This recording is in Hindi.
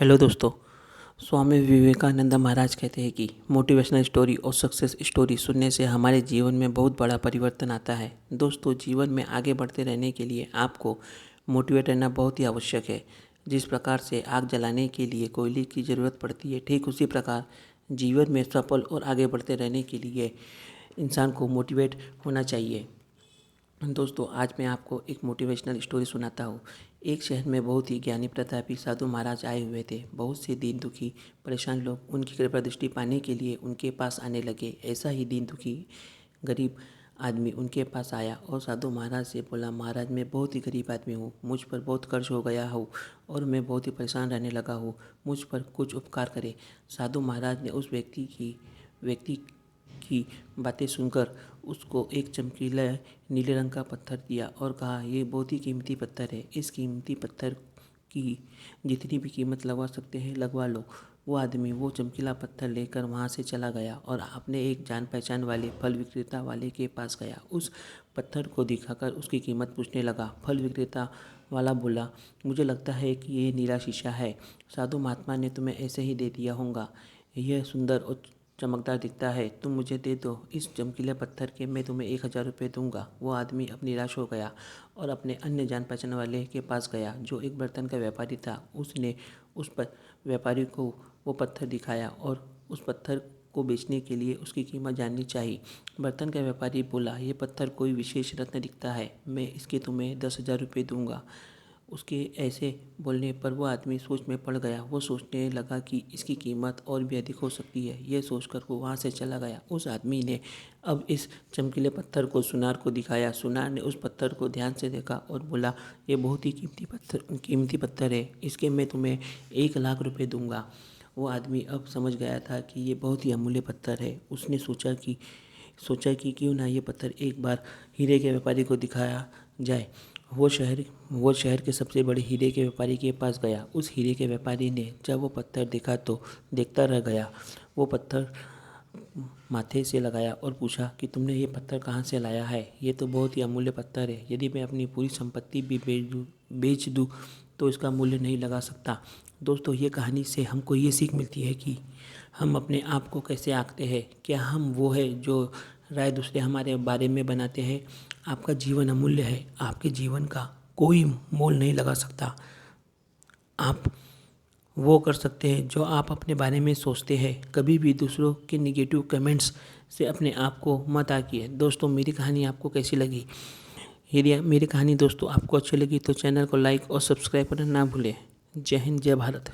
हेलो दोस्तों। स्वामी विवेकानंद महाराज कहते हैं कि मोटिवेशनल स्टोरी और सक्सेस स्टोरी सुनने से हमारे जीवन में बहुत बड़ा परिवर्तन आता है। दोस्तों, जीवन में आगे बढ़ते रहने के लिए आपको मोटिवेट रहना बहुत ही आवश्यक है। जिस प्रकार से आग जलाने के लिए कोयले की ज़रूरत पड़ती है, ठीक उसी प्रकार जीवन में सफल और आगे बढ़ते रहने के लिए इंसान को मोटिवेट होना चाहिए। दोस्तों, आज मैं आपको एक मोटिवेशनल स्टोरी सुनाता हूँ। एक शहर में बहुत ही ज्ञानी प्रतापी साधु महाराज आए हुए थे। बहुत से दीन दुखी परेशान लोग उनकी कृपा दृष्टि पाने के लिए उनके पास आने लगे। ऐसा ही दीन दुखी गरीब आदमी उनके पास आया और साधु महाराज से बोला, महाराज, मैं बहुत ही गरीब आदमी हूँ, मुझ पर बहुत कर्ज हो गया हूँ और मैं बहुत ही परेशान रहने लगा हूँ, मुझ पर कुछ उपकार करें। साधु महाराज ने उस व्यक्ति की बातें सुनकर उसको एक चमकीला नीले रंग का पत्थर दिया और कहा, ये बहुत ही कीमती पत्थर है, इस कीमती पत्थर की जितनी भी कीमत लगवा सकते हैं लगवा लो। वो आदमी वो चमकीला पत्थर लेकर वहाँ से चला गया और अपने एक जान पहचान वाले फल विक्रेता वाले के पास गया। उस पत्थर को दिखाकर उसकी कीमत पूछने लगा। फल विक्रेता वाला बोला, मुझे लगता है कि ये नीला शीशा है, साधु महात्मा ने तुम्हें ऐसे ही दे दिया होगा, यह सुंदर और चमकदार दिखता है, तुम मुझे दे दो, इस चमकीले पत्थर के मैं तुम्हें 1000 रुपये दूंगा। वो आदमी अब निराश हो गया और अपने अन्य जान पहचान वाले के पास गया जो एक बर्तन का व्यापारी था। उसने उस व्यापारी को वो पत्थर दिखाया और उस पत्थर को बेचने के लिए उसकी कीमत जाननी चाहिए। बर्तन का व्यापारी बोला, ये पत्थर कोई विशेष रत्न दिखता है, मैं इसके तुम्हें 10,000 रुपये दूंगा। उसके ऐसे बोलने पर वो आदमी सोच में पड़ गया। वो सोचने लगा कि इसकी कीमत और भी अधिक हो सकती है। ये सोचकर वो वहाँ से चला गया। उस आदमी ने अब इस चमकीले पत्थर को सुनार को दिखाया। सुनार ने उस पत्थर को ध्यान से देखा और बोला, ये बहुत ही कीमती पत्थर है, इसके मैं तुम्हें 1,00,000 रुपये दूंगा। वो आदमी अब समझ गया था कि ये बहुत ही अमूल्य पत्थर है। उसने सोचा कि क्यों ना ये पत्थर एक बार हीरे के व्यापारी को दिखाया जाए। वो शहर के सबसे बड़े हीरे के व्यापारी के पास गया। उस हीरे के व्यापारी ने जब वो पत्थर देखा तो देखता रह गया। वो पत्थर माथे से लगाया और पूछा कि तुमने ये पत्थर कहाँ से लाया है? ये तो बहुत ही अमूल्य पत्थर है, यदि मैं अपनी पूरी संपत्ति भी बेच दूँ तो इसका मूल्य नहीं लगा सकता। दोस्तों, ये कहानी से हमको ये सीख मिलती है कि हम अपने आप को कैसे आंकते हैं। क्या हम वो है जो राय दूसरे हमारे बारे में बनाते हैं? आपका जीवन अमूल्य है, आपके जीवन का कोई मोल नहीं लगा सकता। आप वो कर सकते हैं जो आप अपने बारे में सोचते हैं। कभी भी दूसरों के निगेटिव कमेंट्स से अपने आप को मत आंकिए। दोस्तों, मेरी कहानी आपको कैसी लगी? यदि मेरी कहानी दोस्तों आपको अच्छी लगी तो चैनल को लाइक और सब्सक्राइब करना ना भूलें। जय हिंद, जय भारत।